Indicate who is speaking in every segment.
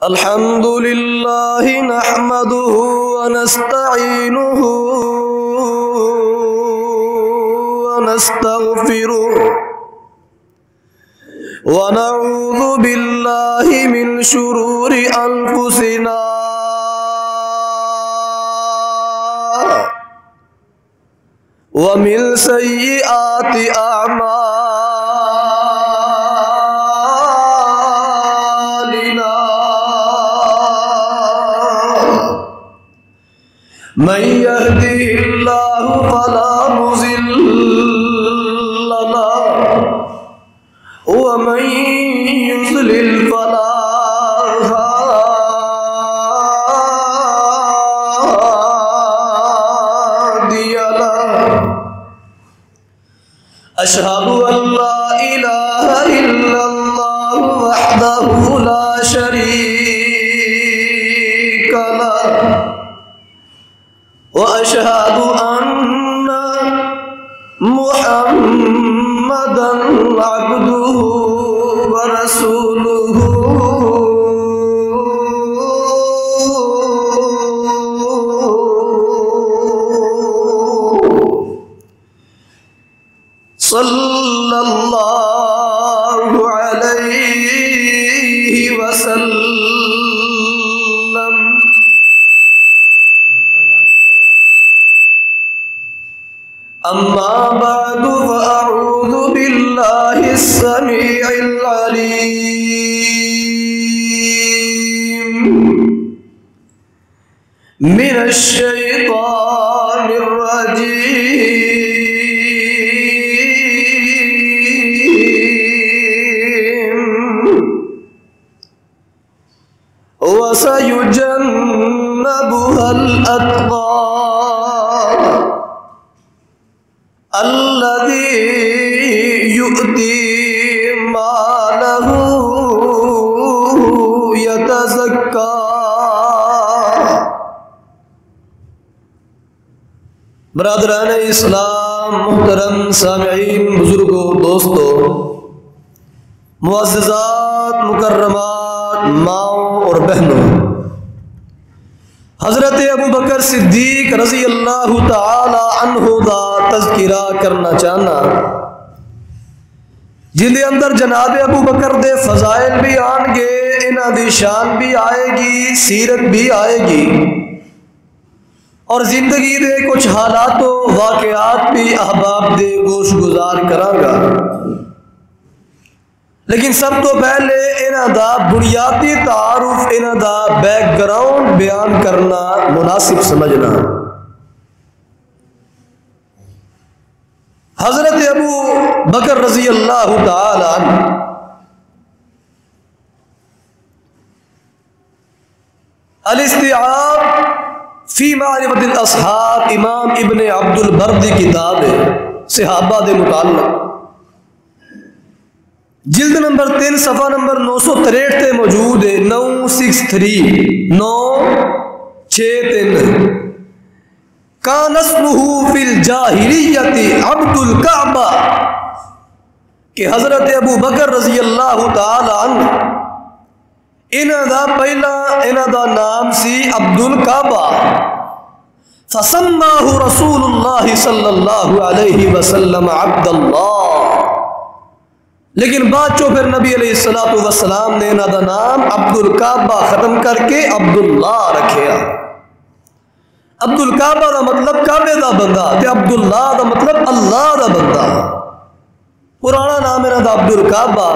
Speaker 1: الحمد لله نحمده ونستعينه ونستغفره ونعوذ بالله من شرور أنفسنا ومن سيئات أعمالنا من يهده الله فلا مضل له ومن يضلل فلا هادي له أشهد أن لا إله إلا الله وحده لا شريك له وأشهد أن محمدا عبده ورسوله صلى الله عليه وسلم أما بعد فأعوذ بالله السميع العليم من الشيطان الرجيم وسيجنبها الأتقى الذي يؤتي ماله يتزكى برادران اسلام، محترم سامعین، بزرگوں، دوستوں، معززات، مکرمات، ماؤں اور بہنوں، حضرت ابوبکر صدیق رضی اللہ تعالی عنہ دا تذکرہ کرنا چاہنا، جن دے اندر جناب ابوبکر دے فضائل بھی آن گے، انہاں دی شان بھی آئے گی، سیرت بھی آئے گی، اور زندگی دے کچھ حالات و واقعات بھی احباب دے گوش گزار کراں گا۔ لیکن سب تو پہلے انہاں دا بنیادی تعارف، انہاں دا بیک گراؤنڈ بیان کرنا مناسب سمجھنا۔ حضرت ابو بکر رضی اللہ تعالی عنہ الاستیعاب فی معرفت الاصحاب، امام ابن عبد البر دی کتاب ہے صحابہ دے متعلق، جلد نمبر 3 صفحہ نمبر 963 تے موجود ہے، 963 کان اسمہ فی الجاہلیت عبد الکعبہ، کہ حضرت ابو بکر رضی اللہ تعالی عنہ انہاں دا پہلا انہاں دا نام سی عبد الکعبہ، فسماہ رسول اللہ صلی اللہ علیہ وسلم عبد اللہ، لیکن بعد چو پھر نبی علیہ السلام نے انہاں دا نام عبد الکعبہ ختم کر کے عبداللہ رکھیا۔ عبد الکعبہ دا مطلب کعبے دا بندہ، تے عبداللہ دا مطلب اللہ دا بندہ۔ پرانا نام انہاں دا عبد الکعبہ،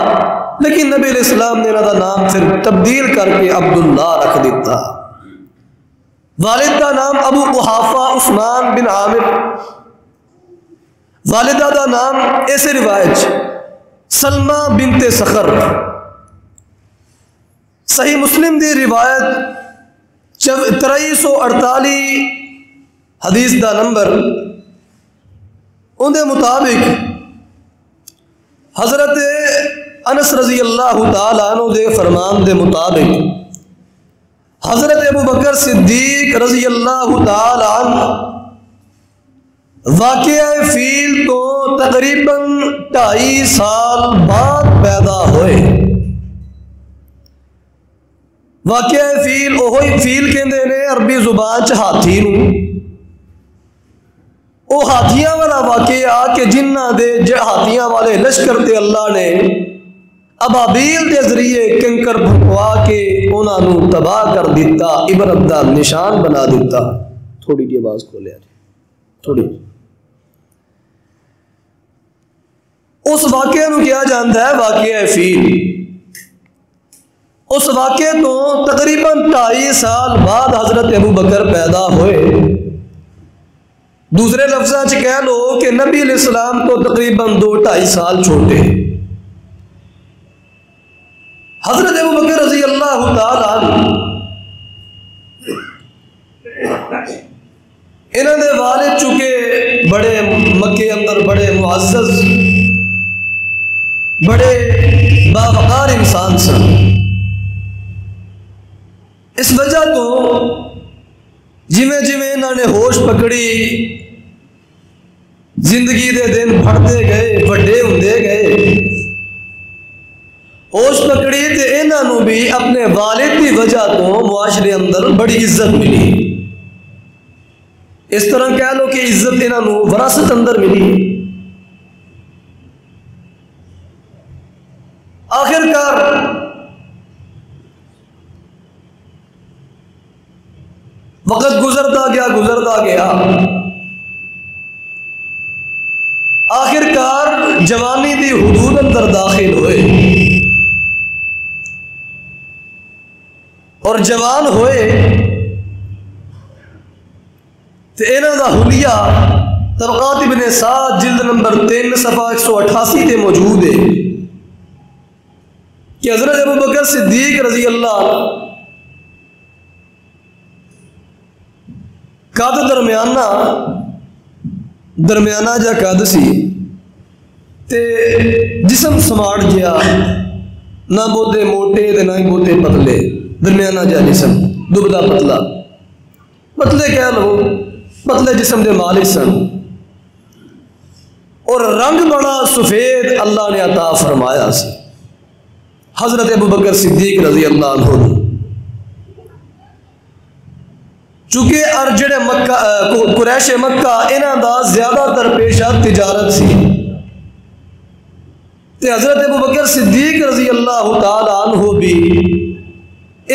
Speaker 1: لیکن نبی علیہ السلام نے انہاں دا نام پھر تبدیل کر کے عبداللہ رکھ دیتا۔ والد دا نام ابو قحافہ عثمان بن عامر، والدہ دا نام ایسے روایت سلمہ بنت سخر۔ صحیح مسلم دی روایت 2348 حدیث دا نمبر، ان دے مطابق حضرت انس رضی اللہ تعالی عنہ دے فرمان دے مطابق حضرت ابوبکر صدیق رضی اللہ تعالی عنہ واقعہ فیل تو تقریباً 2.5 سال بعد پیدا ہوئے۔ واقعہ فیل اوہی فیل کہندے نے عربی زبان چ ہاتھی نوں، او ہاتھیاں والا واقعہ کہ جنہ دے ہاتھیاں والے لشکر تے اللہ نے ابابیل دے ذریعے کنکر پھکوا کے انہاں نوں تباہ کر دیتا، عبرت دا نشان بنا دیتا۔ تھوڑی جی آواز کھولے آ جی تھوڑی۔ اس واقعے نوں کیا جاندا ہے واقعہ فیل۔ اس واقعے تو تقریباً 2.5 سال بعد حضرت ابوبکر پیدا ہوئے۔ دوسرے لفظاں چ کہہ لو کہ نبی علیہ السلام تو تقریباً 2-2.5 سال چھوٹے۔ حضرت ابوبکر رضی اللہ تعالی عنہ انہوں نے والد چکے بڑے مکے اندر بڑے معزز بڑے باوقار انسان سن، اس وجہ تو جویں جویں انہوں نے ہوش پکڑی زندگی دے دن بڑھتے گئے بڑے ہوندے گئے، ہوش پکڑی تے انہاں نوں بھی اپنے والد کی وجہ تو معاشرے اندر بڑی عزت ملی۔ اس طرح کہہ لو کہ عزت انہاں نوں وراثت اندر ملی۔ آخر کار وقت گزرتا گیا آخر کار جوانی دی حدود اندر داخل ہوئے اور جوان ہوئے تو انہاں دا حلیہ طبقات ابن سعد جلد نمبر 3 صفحہ 188 تے موجود ہے کہ حضرت ابوبکر صدیق رضی اللہ عنہ قد درمیانہ جا قد سی تے جسم سماٹ گیا، نہ بہتے موٹے تے نہ ہی بہتے پتلے، درمیانہ جا جسم، دبلا پتلا، پتلے کہہ لو پتلے جسم دے مالک سن، اور رنگ بڑا سفید اللہ نے عطا فرمایا سی حضرت ابوبکر صدیق رضی اللہ عنہ۔ چونکہ جڑے قریش مکہ انہاں دا زیادہ تر پیشہ تجارت سی تے حضرت ابوبکر صدیق رضی اللہ تعالی عنہ بھی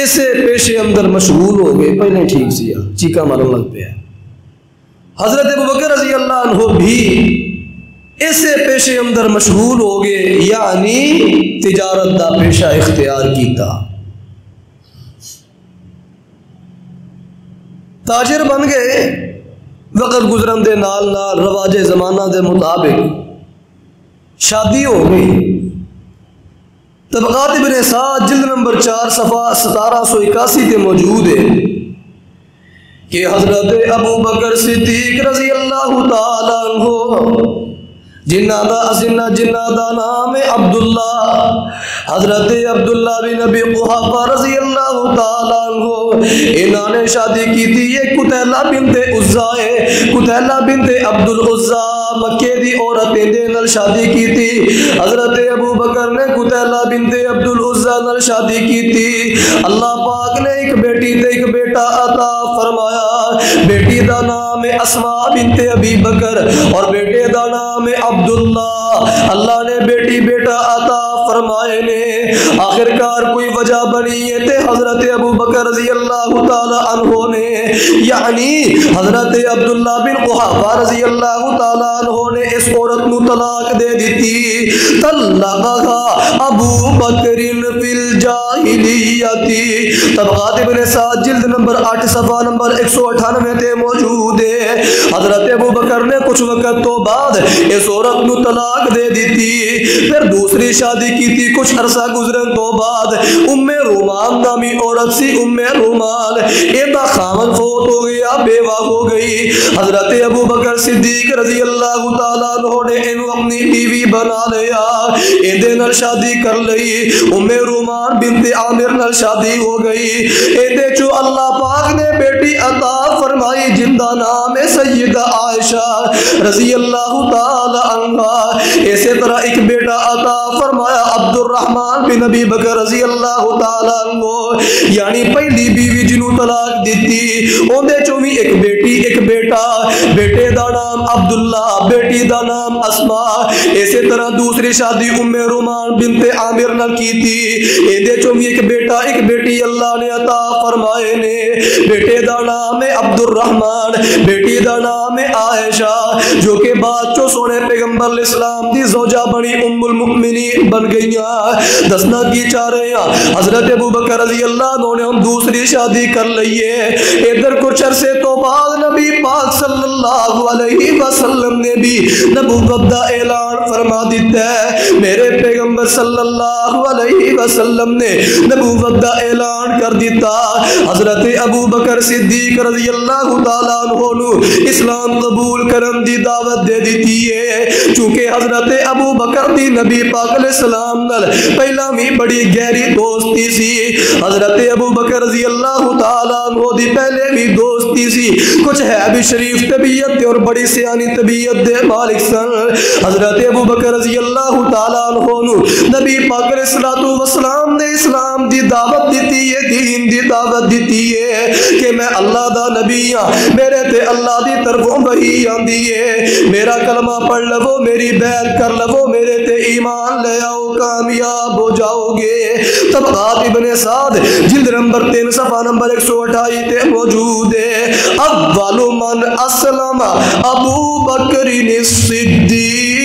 Speaker 1: اسے پیشے اندر مشغول ہو گئے۔ پہلے ٹھیک سی چیکا مارن لگ پیا۔ حضرت ابوبکر رضی اللہ عنہ بھی اسے پیشے اندر مشغول ہو گئے، یعنی تجارت دا پیشہ اختیار کیتا، تاجر بن گئے۔ وقت گزرن دے نال نال رواج زمانہ دے مطابق شادی ہو گئی۔ طبقات ابن سعد جلد نمبر 4 صفحہ 1781 تے موجود ہے کہ حضرت ابوبکر صدیق رضی اللہ تعالی عنہ جنہ دا نام ہے عبداللہ، حضرت عبداللہ بن ابی قحافہ رضی اللہ تعالی عنہ انہوں نے شادی کی تھی۔ یہ قتیلہ بنت عزا ہے، قتیلہ بنت عبد العزا مکے دی عورت دے نال شادی کی تھی۔ حضرت ابوبکر نے قتیلہ بنت عبد العزا نال شادی کی تھی۔ اللہ پاک نے ایک بیٹی تے ایک بیٹا عطا فرمایا، بیٹی دا نام ہے اسماء بنت ابی بکر اور بیٹے دا نام ہے عبداللہ۔ اللہ نے بیٹی بیٹا عطا فرمائے نے، آخر کار کوئی وجہ بنی ہے تے حضرت ابوبکر رضی اللہ تعالی عنہ نے یعنی حضرت عبداللہ بن قحافہ رضی اللہ تعالی عنہ نے اس عورت نو طلاق دے دیتی۔ طلقها ابو بکر فی الجاہلیت، طبقات ابن سعد جلد نمبر 8 صفحہ نمبر 198 تے موجود ہے۔ حضرت ابوبکر نے کچھ وقت تو بعد اس عورت نو طلاق دے دیتی، پھر دوسری شادی کی تھی۔ کچھ عرصہ گزرن تو بعد ام رومان نامی عورت سی، ام رومان ایدہ خامن فوت ہو گیا، بیوہ ہو گئی۔ حضرت ابوبکر صدیق رضی اللہ تعالیٰ عنہ نے انہوں اپنی بیوی بنا لیا، ایدے نال شادی کر لئی۔ ام رومان بنت عامر نال شادی ہو گئی۔ ایدے چو اللہ پاک نے بیٹی عطا فرمائی جن دا نام ہے سیدہ عائشہ رضی اللہ تعالیٰ تعالی عنہ. اسی طرح ایک بیٹا عطا فرمایا عبد الرحمن بن ابی بکر رضی اللہ تعالی عنہ, یعنی پہلی بیوی جنوں طلاق دیتی اندے چوں بھی ایک بیٹی ایک بیٹا, بیٹے دا نام عبداللہ, بیٹی دا نام اسماء. اسی طرح دوسری شادی ام رومان بنت عامر نال کیتی, اندے چوں بھی ایک بیٹا ایک بیٹی اللہ نے عطا فرمائے نے. بیٹے دا نام ہے عبد الرحمن, بیٹی دا نام ہے عائشہ, جو کہ بعد چوں سونے پیغمبر اسلام دی زوجہ بنی ام المؤمنین بن گئیاں. دسنا کی چاہ رہے ہیں حضرت ابو بکر رضی اللہ عنہ نے ہم دوسری شادی کر لئیے. ادھر کچھ عرصے تو بعد نبی پاک صلی اللہ علیہ وسلم نے بھی نبوت دا اعلان فرما دیتا ہے. میرے پیغمبر صلی اللہ علیہ وسلم نے نبوت دا اعلان کر دیتا. حضرت ابو بکر صدیق رضی اللہ تعالیٰ عنہ نو اسلام قبول کرن دی دعوت دے دیتی ہے. چونکہ حضرت ابو بکر دی نبی پاک علیہ السلام نال پہلا بھی بڑی گہری دوستی سی. حضرت ابو بکر رضی اللہ تعالیٰ عنہ دی پہلے بھی دوستی سی. کچھ ہے بھی شریف طبیعت دے اور بڑی سیانی طبیعت دے مالک سن. حضرت ابو بکر رضی اللہ تعالیٰ عنہ نو نبی پاک علیہ السلام نے اسلام دی دعوت دیتی ہے, دین دی دعوت دیتی ہے کہ میں اللہ دا نبی ہاں, میرے تے اللہ دی طرفوں وحی آندی ہے, میرا کلمہ پڑھ لو, میری بیعت کر لو, میرے تے ایمان لے آؤ, کامیاب ہو جاؤ گے. طبقات ابن سعد جلد نمبر 3 صفحہ نمبر 128 تے موجود ہے. اول من اسلم ابو بکر الصدیق.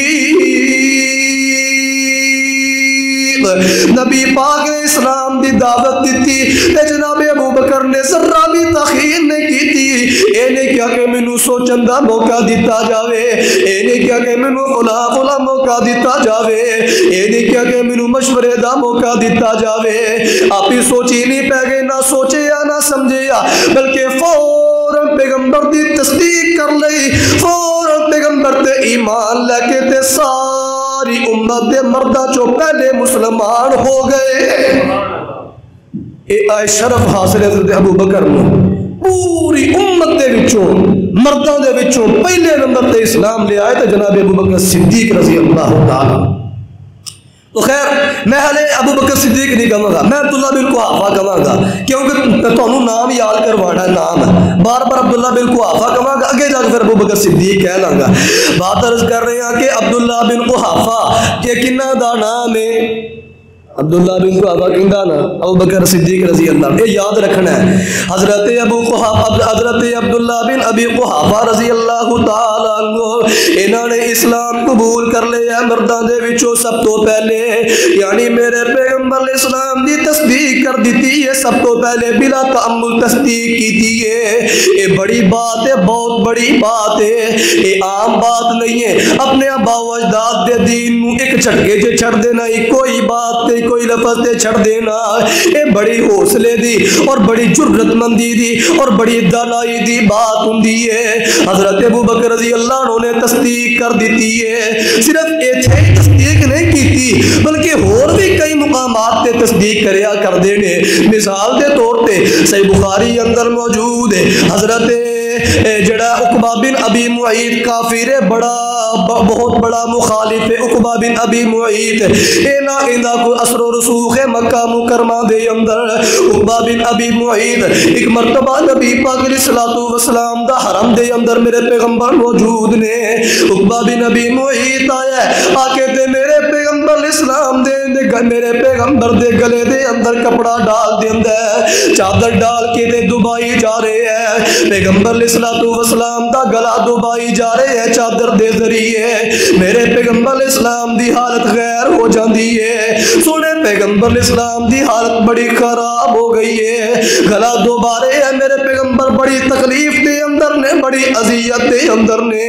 Speaker 1: نبی پاک نے اسلام دی دعوت دیتی تے جناب ابو بکر نے ذرہ بھی تاخیر نہیں کی تھی. اے نے کیا کہ مینوں سوچن دا موقع دیتا جاوے, اے نے کیا کہ مینوں فلاں موقع دیتا جاوے, اے نے کیا کہ مینوں مشورے دا موقع دیتا جاوے. آپ ہی سوچی نہیں پہ گئے, نہ سوچے یا نہ سمجھے یا, بلکہ فوراً پیغمبر دی تصدیق کر لئی, فوراً پیغمبر تے ایمان لے کے تے ساری امت دے مردہ چو پہلے مسلمان ہو گئے. اے آئے شرف حاصل حضرت ابو بکر نے پوری امت دے وچوں مردوں دے وچوں پہلے نمبر تے اسلام لے آئے تے جناب ابو بکر صدیق رضی اللہ تعالی. تو خیر میں ہلے ابو بکر صدیق نہیں کہوں گا, میں عبداللہ بن قحافہ کہوں گا, کیونکہ تانوں نام یاد کروانا ہے. نام بار بار عبداللہ بن قحافہ کہوں گا, اگے جا کے پھر ابو بکر صدیق کہہ لاں گا. بات عرض کر رہے ہیں کہ عبداللہ بن قحافہ کہ کنہ دا نام ہے, عبداللہ بن قحافہ کہندا نا ابو بکر صدیق رضی اللہ عنہ. یہ یاد رکھنا ہے. حضرت عبداللہ بن ابی قحافہ رضی اللہ تعالی عنہ انہوں نے اسلام قبول کر لیا مرداں دے وچوں سب تو پہلے, یعنی میرے پیغمبر اسلام دی تصدیق کر دیتی ہے سب تو پہلے, بلا تأمل تصدیق کیتی ہے. یہ بڑی بات ہے, بہت بڑی بات ہے, یہ عام بات نہیں ہے. اپنے آبا و اجداد دے دین نو ایک جھٹکے چ چھڑ دینا, کوئی بات تے کوئی لفظ تے چھڑ دینا, یہ بڑی حوصلے دی اور بڑی جرت مندی دی اور بڑی دانائی دی بات ہوندی ہے. حضرت ابو بکر رضی اللہ عنہ نے تصدیق کر دیتی ہے. صرف ایتھے ہی تصدیق نہیں کیتی بلکہ اور بھی کئی مقامات تے تصدیق کریا کر دینے. مثال دے طور تے صحیح بخاری اندر موجود ہے حضرت جڑا عقبہ بن ابی معیط کافر ہے, بہت بڑا مخالف ہے. عقبہ بن ابی معیط اینا اندہ کو اثر و رسوخ مکہ مکرمہ دے اندر. عقبہ بن ابی معیط ایک مرتبہ نبی پاک علیہ السلام دا حرم دے اندر میرے پیغمبر موجود نے. عقبہ بن ابی معیط آیا آکے تے میرے پیغمبر اسلام دے میرے پیغمبر دے گلے دے اندر کپڑا ڈال دیندا ہے, چادر ڈال کے تے دبائی جا رہے ہیں. پیغمبر اسلام دا گلا دبائی جا رہے ہیں چادر دے ذریعے. میرے پیغمبر اسلام دی حالت غیر ہو جاندی ہے. سونے پیغمبر اسلام دی حالت بڑی خراب ہو گئی ہے, گلا دوبارے ہے میرے پیغمبر بڑی تکلیف دے اندر نے, بڑی اذیت دے اندر نے.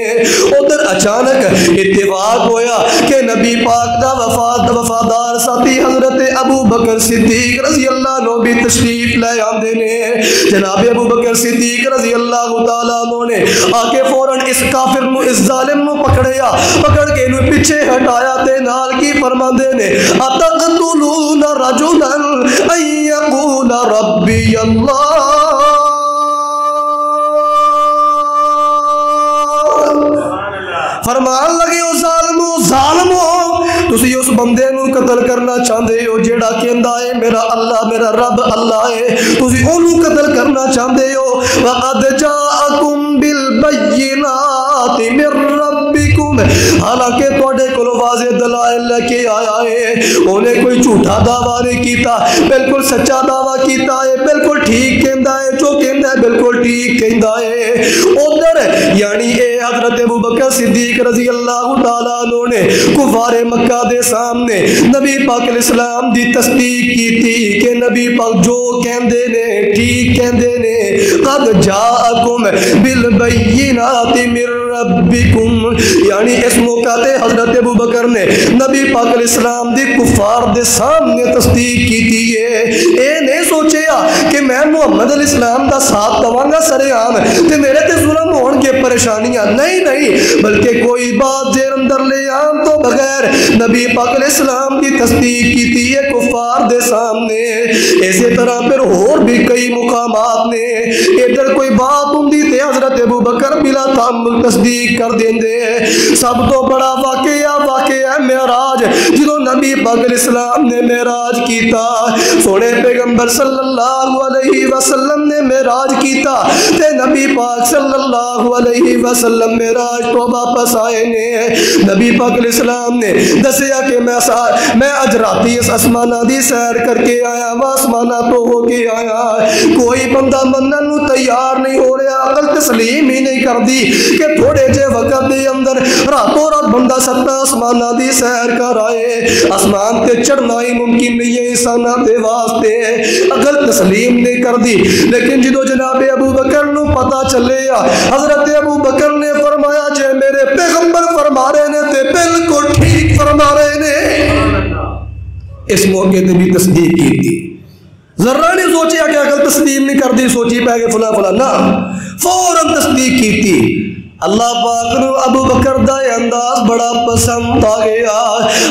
Speaker 1: ادھر اچانک اتفاق ہویا کہ نبی پاک دا وفادار ساتھی حضرت ابو بکر صدیق رضی اللہ عنہ بھی تشریف لے آندے نے. جناب ابو بکر صدیق رضی اللہ تعالیٰ عنہ نے آکے فوراً اس کافر نو, اس ظالم نو پکڑیا, پکڑ کے انہوں پیچھے ہٹایا تے نال کی فرماندے نے اتقتلون رجلا ان یقول ربی اللہ. فرمان لگے اس کرنا چاہتے ہو جیڑا کہندا ہے میرا اللہ میرا رب اللہ ہے تسی اونوں قتل کرنا چاہتے ہو وقد جاءکم بالبینات من ربکم حالانکہ تواڈے کول واضح دلائل لے کے آیا ہے انہیں کوئی جھوٹا دعویٰ نہیں کیتا بالکل سچا دعویٰ کیتا ہے بالکل ٹھیک کہندا ہے جو کہندا ہے بالکل ٹھیک کہندا ہے ادھر یعنی اے حضرت ابوبکر صدیق رضی اللہ تعالیٰ عنہ نے کفار مکہ دے سامنے نبی پاک علیہ السلام دی تصدیق کی تھی کہ نبی پاک جو کہندے نے ٹھیک کہندے نے قد جاءکم بالبینات من ربکم یعنی اس موقع تے حضرت ابوبکر نے نبی پاک علیہ السلام دی کفار دے سامنے تصدیق کی تھی اے نہیں سوچیا کہ میں محمد علیہ السلام دا ساتھ دواں گا سرے عام تے میرے تے ظلم ہون کے پریشانیاں نہیں بلکہ کوئی بات زیر اندر لے آن تو بغیر نبی پاک علیہ السلام کی تصدیق کی تھی ہے کفار دے سامنے اسی طرح پھر اور بھی کئی مقامات نے ادھر کوئی بات ہوندی تے حضرت ابوبکر بلا تعمل تصدیق کر دیندے سب تو بڑا واقعہ معراج جدوں نبی پاک علیہ السلام نے معراج کیتا سونے پیغمبر صلی اللہ علیہ وسلم نے معراج کیتا تے نبی پاک صلی اللہ علیہ وسلم معراج تو واپس آئے نے نبی پاک علیہ السلام نے دسیا کہ میں اج راتی اس آسمانہ دی سیر کر کے آیا وا آسمانہ تو ہو کے آیا کوئی بندہ منن نو تیار نہیں ہو رہا عقل تسلیم ہی نہیں کر دی کہ تھوڑے جے وقت دے اندر راتوں رات بندہ ستا آسمانہ دی سیر کر آئے آسمان تے چڑھنا ہی ممکن نہیں ہے انسانہ دے واسطے عقل تسلیم نہیں کر دی لیکن جدو جناب ابو بکر نو پتا چلے حضرت ابو بکر نے فرمایا جے میرے پیغمبر فرما رہے نے تے بالکل ٹھیک فرما رہے نے اس موقع تے بھی تصدیق کی تھی ذرہ نہیں سوچیا کہ عقل تسلیم نہیں کر دی سوچی پہ کہ فلاں فلاں نہ فوراً تصدیق کی تھی اللہ پاک نو ابو بکر دا انداز بڑا پسند آ گیا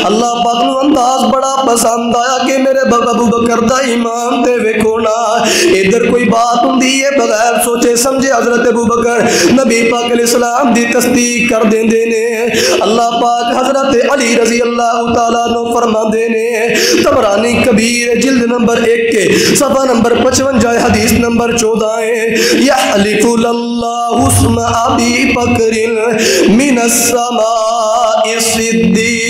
Speaker 1: اللہ پاک نو انداز بڑا پسند آیا کہ میرے ابو بکر دا ایمان تے ویکھو نا ادھر کوئی بات ہوندی ہے بغیر سوچے سمجھے حضرت ابو بکر نبی پاک علیہ السلام دی تصدیق کر دیندے نے اللہ پاک حضرت علی رضی اللہ تعالیٰ عنہ فرماندے نے طبرانی کبیر جلد نمبر 1 کے صفحہ نمبر 55 حدیث نمبر 14 ہے یحلف اللہ اسم ابی بکر من السماء صدیق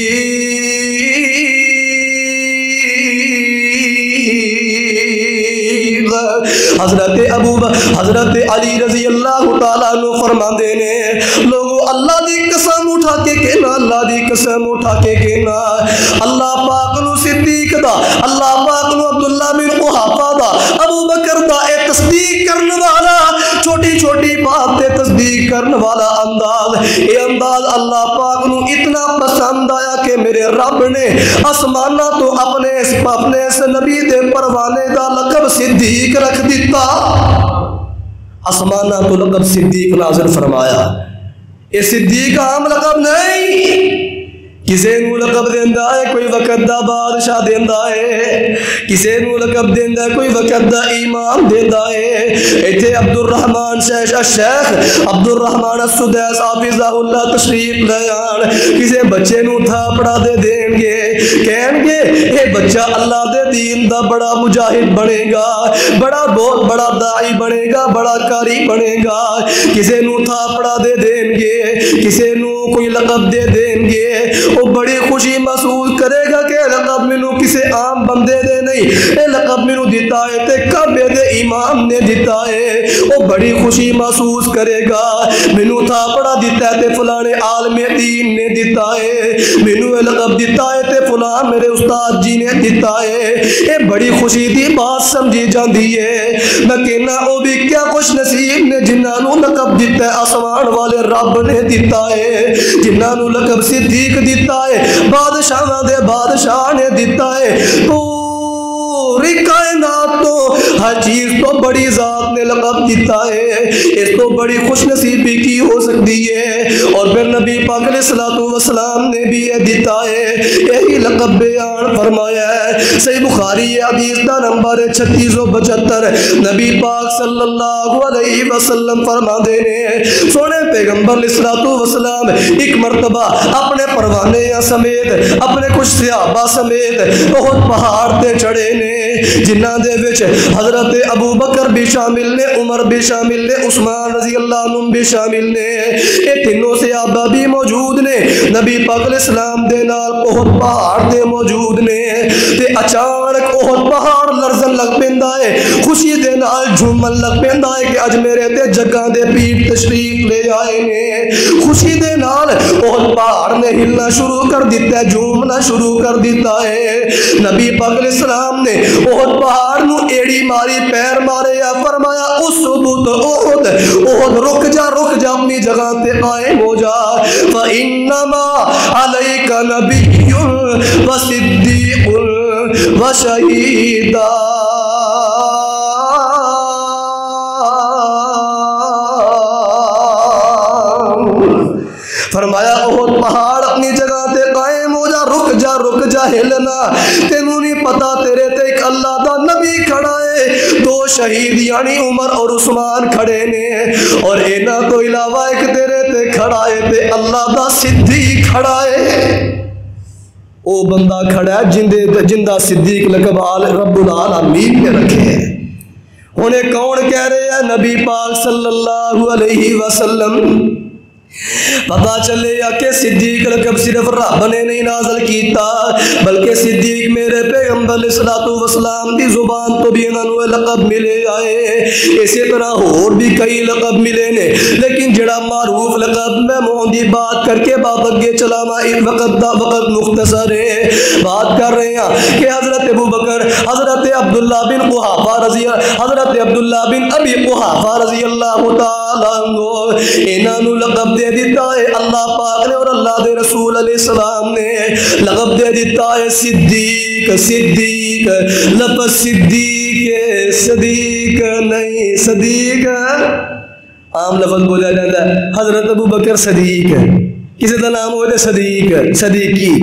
Speaker 1: حضرت علی رضی اللہ تعالیٰ عنہ فرماندے نے لوگوں اللہ دی قسم اٹھا کے کہنا اللہ دی قسم اٹھا کے کہنا اللہ پاک نو صدیق دا اللہ پاک نو عبداللہ بن قحافہ دا ابو بکر دا اے تصدیق کرنے والا چھوٹی چھوٹی بات تے تصدیق کرنے والا انداز اے انداز اللہ پاک نو اتنا پسند آیا کہ میرے رب نے آسمانہ تو اپنے اس نبی دے پروانے دا لقب صدیق رکھ دیتا آسمانہ تو لقب صدیق نازل فرمایا اے صدیق عام لقب نہیں کسے نو لقب دیندہ ہے کوئی وقت دا بادشاہ دیندہ ہے کسے نو لقب دیندہ ہے کوئی وقت دا ایمان دیندہ ہے ایتھے عبد الرحمن الشیخ عبد الرحمن السدیس حافظہ اللہ تشریف لے آن کسے بچے نو تھاپڑا دے دیں گے کہیں گے اے بچہ اللہ دے دین دا بڑا مجاہد بنے گا بڑا بہت بڑا داعی بنے گا بڑا کاری بنے گا کسے نو تھاپڑا دے دیں گے کسے نو کوئی لقب دے دیں گے وہ بڑی خوشی محسوس کرے گا کہ لقب مینو کسے عام بندے دے نہیں اے لقب مینو دیتا ہے تے کعبے دے امام نے دیتا ہے وہ بڑی خوشی محسوس کرے گا مینو تھاپڑا دیتا ہے تے فلانے عالم دین نے دیتا ہے مینو اے لقب دیتا ہے تے فلاں میرے استاد جی نے دیتا ہے اے بڑی خوشی دی بات سمجھی جاندی ہے میں کہنا او بھی کیا خوش نصیب نے جنہاں نو لقب دیتا ہے آسمان والے رب نے دیتا ہے جنہاں نو لقب صدیق دیتا ہے بادشاہ دے بادشاہ نے دیتا ہے پوری کائنات تو ہر چیز تو بڑی ذات نے لقب دیتا ہے، اس تو بڑی خوش نصیبی کی ہو سکتی ہے، اور پھر نبی پاک علیہ الصلوۃ والسلام نے بھی یہ دیتا ہے، یہی لقب بیان فرمایا ہے۔ صحیح بخاری حدیث دا نمبر 3675، نبی پاک صلی اللہ علیہ وسلم فرما دے نے سونے پیغمبر علیہ الصلوۃ والسلام ایک مرتبہ اپنے پروانے سمیت اپنے کچھ صحابہ سمیت احد پہاڑ تے چڑھے نے، جنہاں دے وچ حضرت ابو بکر بھی شامل نے، عمر بھی شامل نے، عثمان رضی اللہ عنہ بھی شامل نے، یہ تینوں صحابہ بھی موجود نے، نبی پاک علیہ السلام دے نال احد پہاڑ تے موجود نے، تے اچانک احد پہاڑ لرزن لگ پیندا ہے، خوشی دے نال جھومن لگ پیندا ہے کہ اج میرے تے جگاں دے پیر تشریف لے آئے نے، خوشی دے نال احد پہاڑ نے ہلنا شروع کر دیتا ہے، جھومنا شروع کر دیتا ہے۔ نبی پاک علیہ السلام نے احد پہاڑ نو ایڑی ماری، پیر مارے، یا فرمایا اسبت احد، احد رک جا اپنی جگہ تے قائم ہو جا، فإنما علیک نبی و صدیق و شہیدا۔ فرمایا احد پہاڑ اپنی جگہ تے قائم ہو جا، رک جا ہلنا، تینوں نہیں پتا تیرے تے ایک اللہ دا نبی کھڑا ہے، دو شہید یعنی عمر اور عثمان کھڑے نے، اور اینا تو علاوہ ایک تیرے تے کھڑا ہے تے اللہ دا صدیق کھڑا ہے، او بندہ کھڑا ہے جندہ صدیق لقب رب العالمین نے رکھے ہیں۔ انہیں کون کہہ رہے ہیں؟ نبی پاک صلی اللہ علیہ وسلم۔ پتا چلے یا کہ صدیق لقب صرف رب نے نہیں نازل کیتا، بلکہ صدیق میرے پیغمبر علیہ الصلوۃ والسلام دی زبان تو بھی انہاں نوں لقب ملے آئے، اسی طرح اور بھی کئی لقب ملے نے، لیکن جڑا معروف لقب میں مون دی بات کر کے باب اگے چلاواں، اس وقت دا وقت مختصر ہے، بات کر رہے ہیں کہ حضرت ابو بکر، حضرت عبداللہ بن قحافہ حضرت عبداللہ بن ابی قحافہ رضی اللہ تعالی عنہ، انہاں نوں لقب دے دیتا ہے اللہ پاک نے اور اللہ دے رسول علیہ السلام نے، لقب دے دیتا ہے صدیق۔ لفظ صدیق نہیں، صدیق عام لفظ بولا جاتا ہے، حضرت ابو بکر صدیق ہے، کسی کا نام ہوتا ہے صدیق، صدیقی،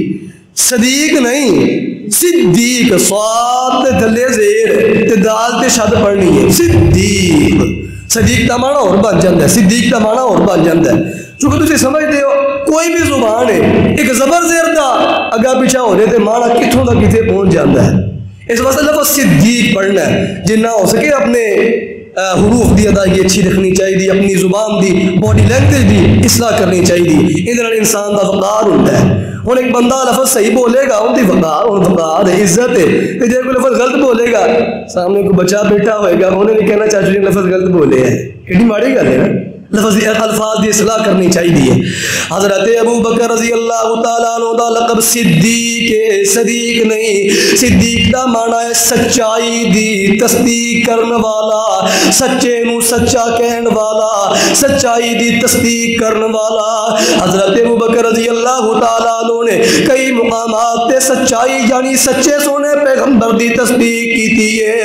Speaker 1: صدیق نہیں، صدیق، صاد تے تھلے زیر تے دال تے شد پڑھنی ہے، صدیق۔ صدیق کا معنی اور بن جاتا ہے، صدیق کا معنی اور بن جاتا ہے، چونکہ تسی سمجھتے ہو کوئی بھی زبان ہے ایک زبر زیر دا اگا پیچھا ہو رہے تھے معنی کتھوں دا کتے پہنچ جاتا ہے، اس واسطے لفظ صدیق پڑھنا ہے، جنہ ہو سکے اپنے حروف دی ادائیگی اچھی رکھنی چاہیے، اپنی زبان دی باڈی لینگویج دی اصلاح کرنی چاہیے، ادھر انسان دا وقار ہوتا ہے۔ ہوں ایک بندہ لفظ صحیح بولے گا ان کی وقار ہے، عزت ہے، تو جب کوئی لفظ غلط بولے گا سامنے کوئی بچہ بیٹھا ہوئے گا انہیں نہیں کہنا چاچو جی لفظ غلط بولے ہیں، ایڈی ماڑی گل ہے نا، لفظ الفاظ دی اصلاح کرنی چاہیے۔ حضرت ابو بکر رضی اللہ تعالیٰ عنہ دا لقب صدیق ہے، صدیق نہیں، صدیق دا معنی ہے سچائی دی تصدیق کرن والا، سچے نو سچا کہن والا، سچائی دی تصدیق کرن والا۔ حضرت ابو بکر رضی اللہ تعالیٰ عنہ نے کئی مقامات تے سچائی یعنی سچے سونے پیغمبر دی تصدیق کیتی ہے،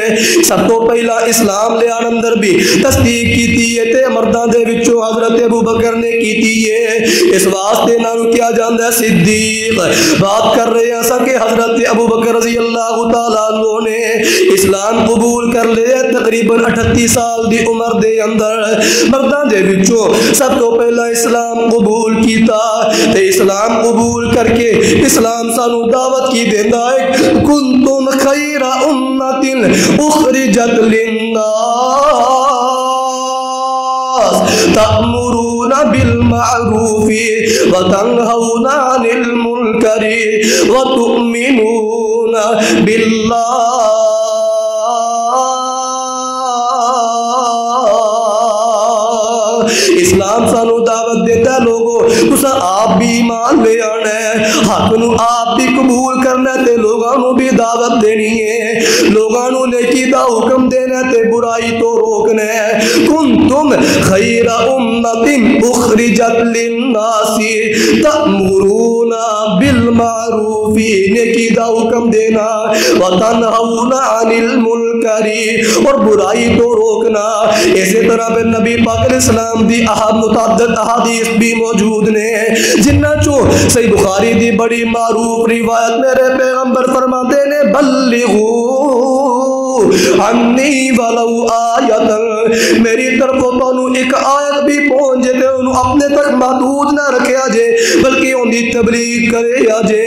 Speaker 1: سب تو پہلا اسلام لے آن اندر بھی تصدیق کیتی ہے تے مردان دے جو حضرت ابو بکر نے کیتی ہے، اس واسطے نام کیا جاندہ ہے صدیق۔ بات کر رہے ہیں ایسا کہ حضرت ابو بکر رضی اللہ تعالیٰ عنہ نے اسلام قبول کر لے تقریباً 38 سال دی عمر دے اندر، مردان دے بچوں سب تو پہلا اسلام قبول کیتا، تے اسلام قبول کر کے اسلام سانو دعوت کی دیندہ ہے، کنتم خیر امت اخرجت للناس تأمرون بالمعروف وتنهون عن المنكر وتؤمنون بالله۔ اسلام سانو دعوت دیتا ہے لوگوں تسا آپ بھی ایمان لے آنا ہے، حق نو آپ بھی قبول کرنا ہے تے لوگاں نو بھی دعوت دینی ہے، لوگاں نو نیکی دا حکم دینا ہے تے برائی تو روکنا ہے۔ کنتم خیر امت اخرجت للناس تأمرون بالمعروف بالمعروف نیکی دا حکم دینا وتنہون عن المنکر اور برائی کو روکنا. اسی طرح پھر نبی پاک علیہ السلام دی متعدد احادیث بھی موجود نے جنہ چوں صحیح بخاری دی بڑی معروف روایت میرے پیغمبر فرماتے نے بلغوا عنی ولو آیت میری طرف تو ایک آیت بھی پہنچ جائے انہوں اپنے تک محدود نہ رکھیا جے بلکہ ان دی تبلیغ کرے یا جے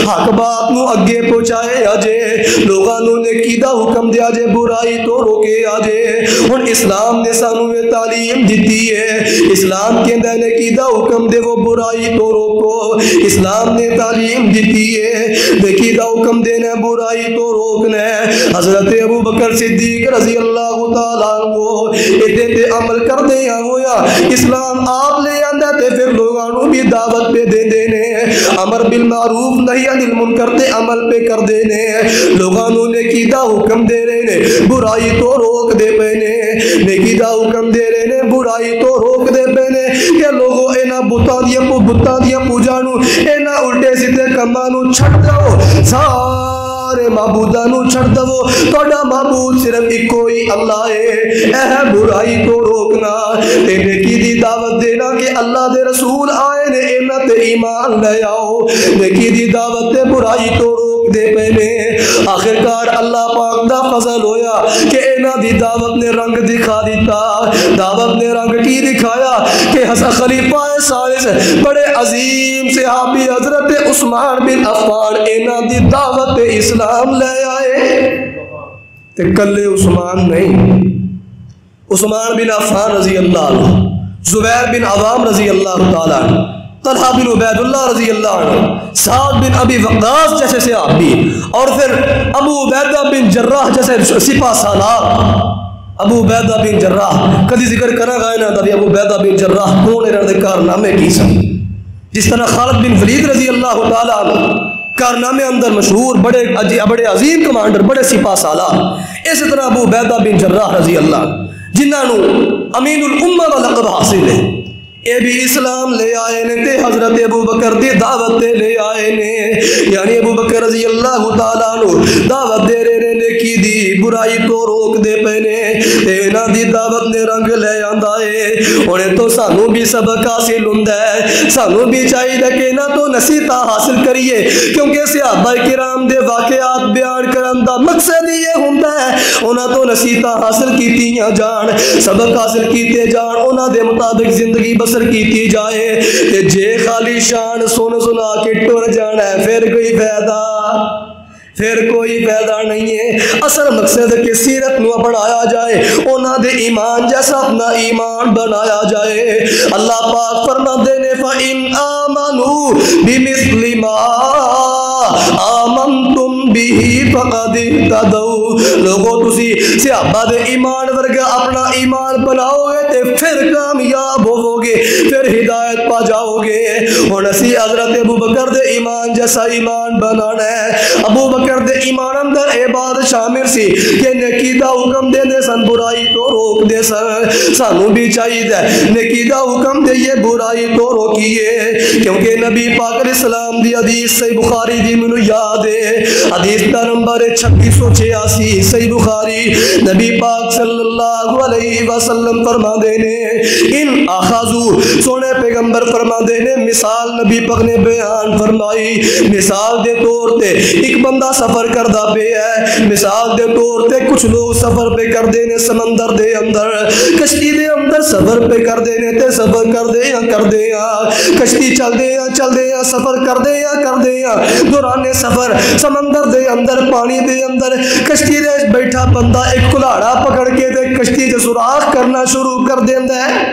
Speaker 1: حق بات نو اگے پہنچائے یا جے لوگاں نو نیکی دا حکم دیا جے برائی تو روکے یا جے. ہن اسلام نے سانو یہ تعلیم دیتی ہے. اسلام کہندا ہے نیکی دا حکم دے وہ برائی تو روکو. اسلام نے تعلیم دیتی ہے نیکی دا حکم دینا برائی تو روکنا ہے. حضرت ابو بکر صدیق رضی اللہ تعالیٰ عنہ ادھے تے عمل کر دے ہویا اسلام آپ لے آندا تے پھر لوگاں نو بھی دعوت پہ دے دینے امر بالمعروف نہی عن المنکر تے عمل پہ کر دینے لوگاں نو نیکی دا حکم دے رہے نے برائی تو روک دے پے نے نیکی دا حکم دے رہے نے برائی تو روک دے پے نے کہ لوگوں انہاں بتاں دیاں پوجا نو انہاں الٹے سیدھے کماں نو چھڈ جاؤ سارے معبوداں نو چھڈ دو تہاڈا معبود صرف ایک کوئی اللہ ہے. اے برائی کو روکنا تے نیکی دی دعوت دینا کہ اللہ دے رسول آئے نے انہاں تے ایمان لے آؤ. نیکی دی دعوت تے برائی تو روک دے پے نے. آخرکار اللہ پاک دا فضل ہویا کہ انہاں دی دعوت نے رنگ دکھا دیتا. دعوت نے رنگ کی دکھایا کہ خلیفہ ثالث بڑے عظیم صحابی حضرت عثمان بن عفان انہاں دی دعوت اسلام لے آئے تے کلے عثمان نہیں. عثمان بن عفان رضی اللہ عنہ, زبیر بن عوام رضی اللہ تعالیٰ عنہ, طلحہ بن عبید اللہ رضی اللہ عنہ, سعد بن ابی وقاص جیسے صحابی اور پھر ابو عبیدہ بن جراح جیسے سپہ سالار. ابو عبیدہ بن جراح کدی ذکر کرا گا نا تبھی ابو عبیدہ بن جراح کون انہاں دے کارنامے کی سن. جس طرح خالد بن ولید رضی اللہ تعالیٰ عنہ کارنامے اندر مشہور بڑے عظیم کمانڈر بڑے سپاہ سالار. اسی طرح ابو عبیدہ بن جراح رضی اللہ جنہاں نو امین الامہ کا لقب حاصل ہے اے بھی اسلام لے آئے نے تے حضرت ابو بکر دی دعوت لے آئے نے. یعنی ابو بکر رضی اللہ تعالیٰ عنہ دعوت دے رہے نے نیکی دی برائی تو روک دے پے نے تے انہاں دی دعوت نے رنگ لے آندا ہے. ہن تو سانو بھی سبق حاصل ہوندا ہے. سانو بھی چاہیے کہ انہاں تو نصیحت حاصل کریے کیونکہ صحابہ کرام دے واقعات بیان کرن دا مقصد یہ ہوندا ہے انہاں تو نصیحت حاصل کیتیاں جان سبق حاصل کیتے جان انہاں دے مطابق زندگی بسر کیتی جائے. تے جے خالی شان سنا کے ٹر جانا ہے پھر کوئی فائدہ نہیں ہے. اصل مقصد کہ سیرت نو بڑھایا جائے انہاں دے ایمان جیسا اپنا ایمان بنایا جائے. اللہ پاک فرماتے نے فَإِنْ آمَنُوا بِمِثْلِ مَا آمَنْتُمْ بِهِ فَقَدِ اهْتَدَوْا. لوگوں تسی صحابہ دے ایمان ورگا اپنا ایمان بناؤ گے تے پھر کامیاب ہوو گے پھر ہدایت پا جاؤ گے. ہن اسی حضرت ابو بکر دے ایمان جیسا ایمان بنانا ہے. ابو بکر دے ایمان اندر اے بات شامل سی کہ نیکی دا حکم دے دے سن برائی تو روک دے سن. سانو بھی چاہیے نیکی دا حکم دے یہ برائی تو روکیے کیونکہ نبی پاک علیہ السلام دی حدیث صحیح بخاری دی منو یاد ہے. حدیث دا نمبر 2686 صحیح بخاری. نبی پاک صلی اللہ علیہ وسلم فرما دے نے ان اخذو سونے پیغمبر فرما دے نے مثال نبی پاک نے بیان فرمائی. مثال دے طور تے ایک بندہ سفر کردا پہ ہے. مثال دے طور تے کچھ لوگ سفر پہ کر دے نے سمندر دے اندر کشتی دے اندر سفر پہ کر دے نے تے سفر کر دے کشتی چل دے سفر کر دے دوران سفر سمندر دے اندر پانی دے اندر کشتی دے بیٹھا بندہ ایک کلاڑا پکڑ کے تے کشتی تے سوراخ کرنا شروع کر دیندا ہے.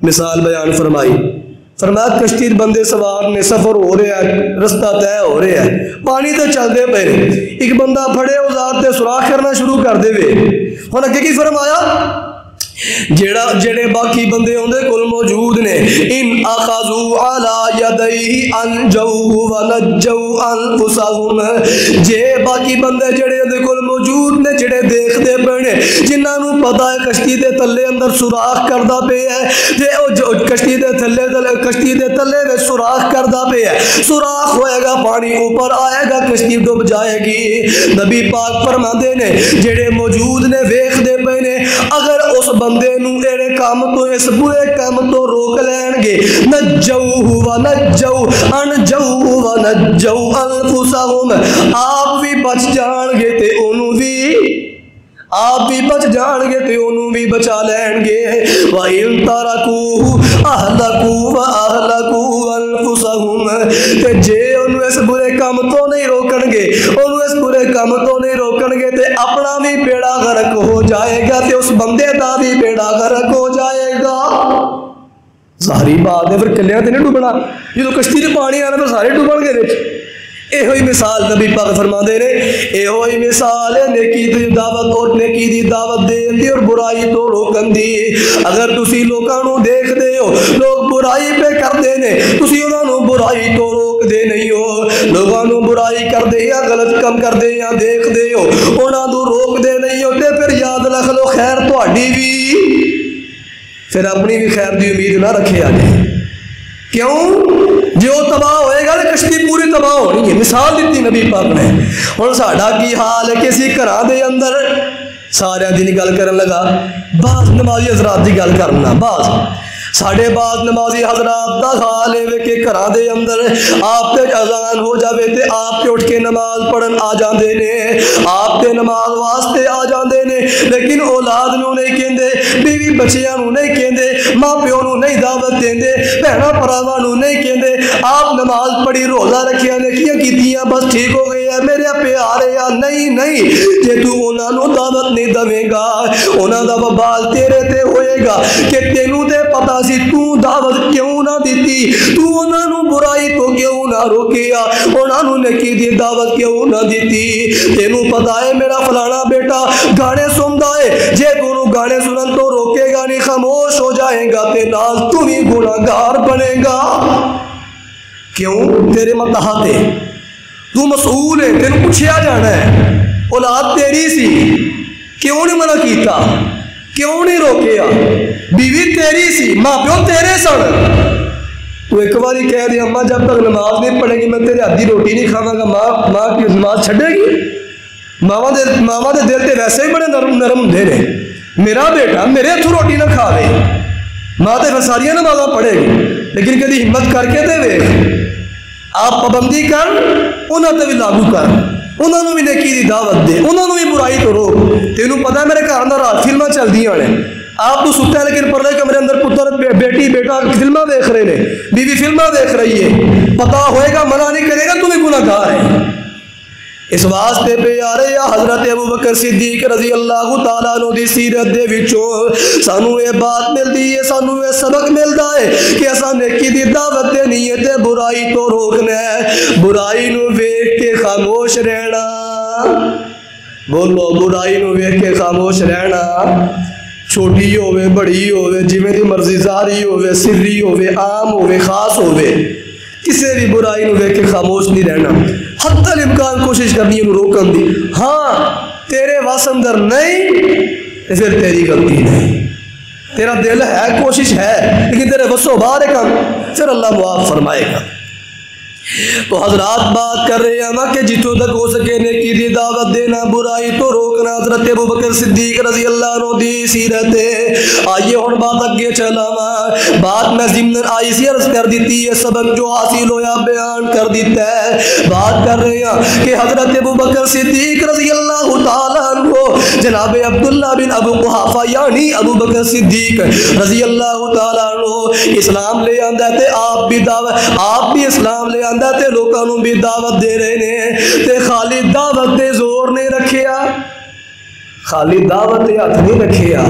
Speaker 1: مثال بیان فرمائی فرمایا کشتی بندے سوار نے سفر ہو رہا ہے رستہ طے ہو رہا ہے پانی تے چلدے پے ایک بندہ پھڑے اوزار تے سوراخ کرنا شروع کر دے وے. ہن اگے کی فرمایا جڑے باقی بندے اندے کول موجود نے ان اخذوا علی یدیہ انجوا ونجوا انفسهم جے باقی بندے جڑے اندے کول موجود نے جڑے دیکھتے پے جنہاں نوں پتہ ہے کشتی دے تلے اندر سوراخ کردا پیا ہے تے او کشتی دے تلے وچ سوراخ کردا پیا ہے سوراخ ہوئے گا پانی اوپر آئے گا کشتی ڈوب جائے گی نبی پاک فرماندے نے جڑے موجود نے ویکھدے پے نے اگر اس بندے نوں ایڑے کام تو اس برے کام تو روک لین گے نجوہ ونجو انجو ونجو انفسهم آپ بھی بچ جان گے تے انہوں بھی آپ بھی بچ جان گے تے انہوں بھی بچا لین گے وَإِن تَرَكُوهُ أَهْلَكُوا وَأَهْلَكُوا أَنفُسَهُمْ تے جے انہوں اس برے کام تو نہیں روکن گے انہوں اس برے کام تو نہیں روکن گے تے اپنا بھی بیڑا غرق ہو جائے گا تے اس بندے دا بھی بیڑا غرق ہو جائے گا ظاہری بات ہے پھر کلیاں تے نہیں ڈوبنا جو کشتی تے پانی آنا پھر سارے ڈوبن گے وچ اے ہوئی مثال نبی پاک فرما دے رہے اے ہوئی مثال ہے نیکی دی دعوت اور نیکی دی دعوت دین دی اور برائی تو روکن دی اگر تسی لوگاں نوں دیکھ دے ہو لوگ برائی پہ کر دے نے تسی انہاں نوں برائی تو روک دے نہیں ہو لوگاں نوں برائی کر دے یا غلط کم کر دے یا دیکھ دے ہو انہاں نوں روک دے نہیں ہو تے پھر یاد رکھ لو خیر تہاڈی بھی پھر اپنی بھی خیر دی امید نہ رکھے آجے کیوں جو تباہ ہوئے گا کشتی پوری تباہ ہونی ہے مثال دیتی نبی پاک نے اور ساڑھا کی حال ہے کسی گھراں دے اندر سارے دی گل کرن لگا بعض نمازی حضرات دی گل کرنا ساڑھے بعض نمازی حضرات دا حال ہے کہ گھراں دے اندر آپ تے اذان ہو جاوے تے آپ تے اٹھ کے نماز پڑھن آ جاندے نے آپ تے نماز واسطے آ جاندے نے لیکن اولاد نوں نہیں کہندے بیوی بچیاں نوں نہیں کہندے ماں پیو نوں نہیں دعوت دیندے بہناں بھراواں نوں نہیں کہندے آپ نماز پڑھی روزہ رکھیا نیکیاں کیتیاں بس ٹھیک ہو گئی ہے میرے پیارے یا نہیں جے تو انہاں نوں دعوت نہیں دے گا انہاں دا وبال تیرے تے ہوئے گا کہ تینوں تے پتہ سی تو دعوت کیوں نہ دیتی تو انہاں نوں برائی تو کیوں نہ روکیا انہاں نوں نیکی دی دعوت کیوں نہ دیتی تینوں پتہ ہے میرا فلانا بیٹا گانے سندا ہے جے تو گانے سنن تو روکے گا نہیں خاموش ہو جائے گا تے نال تو بھی گناہگار بنے گا کیوں تیرے متحد ہے تو مسئول ہے تینوں پوچھیا جانا ہے اولاد تیری سی کیوں نہیں منع کیتا کیوں نہیں روکیا بیوی تیری سی ماں پیو تیرے سن تو ایک باری کہہ دیا اماں جب تک نماز نہیں پڑھے گی میں تیرے ہاتھ دی روٹی نہیں کھاواں گا ماں کی نماز چھڈے گی ماواں دے دل تے ویسے ہی بڑے نرم ہوندے نے میرا بیٹا میرے ہتھوں روٹی نہ کھاوے ماں تے پھر ساریاں نمازاں پڑھے گی لیکن کدی ہمت کر کے تے ویکھ آپ پابندی کر انہاں تے بھی لاگو کر انہوں نے بھی نیکی دی دعوت دے انہوں نے بھی برائی تو روک تینوں پتہ ہے میرے گھر اندر رات فلماں چلدیاں نے آپ تو ستا ہے لیکن پردے کمرے اندر پتر بیٹی بیٹا فلماں دیکھ رہے نے بیوی فلماں دیکھ رہی ہے پتہ ہوئے گا منع نہیں کرے گا تمہیں گناہگار ہے اس واسطے پہ یارے یا حضرت ابو بکر صدیق رضی اللہ تعالیٰ عنہ دی سیرت دے وچوں سانو یہ بات ملتی ہے سانو یہ سبق ملتا ہے کہ ایسا نیکی دی دعوت دینی ہے تے برائی تو روکنا ہے برائی نو ویکھ کے خاموش رہنا بولو برائی نو ویکھ کے خاموش رہنا چھوٹی ہوئے بڑی ہوئے جویں دی مرضی ظاہری ہوئے سری ہوئے عام ہوئے خاص ہوئے کسی بھی برائی نو ویکھ کے خاموش نہیں رہنا حتی الامکان کوشش کرنی ہے روکن دی ہاں تیرے واس اندر نہیں پھر تیری غلطی نہیں تیرا دل ہے کوشش ہے لیکن تیرے وسو باہر ہے کام پھر اللہ معاف فرمائے گا تو حضرات بات کر رہے ہیں کہ جتوں تک ہو سکے نیکی دی دعوت دینا برائی تو روکنا حضرت ابو بکر صدیق رضی اللہ عنہ دی سیرت ہے آئیے ہن بات اگے چلاواں بات میں ضمن آئی سی عرض کر دیتی ہے سبق جو حاصل ہویا بیان کر دیتا ہے بات کر رہے ہیں کہ حضرت ابو بکر صدیق رضی اللہ تعالی عنہ جناب عبداللہ بن ابو قحافہ یعنی ابو بکر صدیق رضی اللہ تعالی عنہ اسلام لے آندا تے آپ بھی اسلام لے آندا تے لوکاں نوں بھی دعوت دے رہے نے تے خالی دعوت تے زور نہیں رکھیا خالی دعوت تے ہاتھ نہیں رکھیا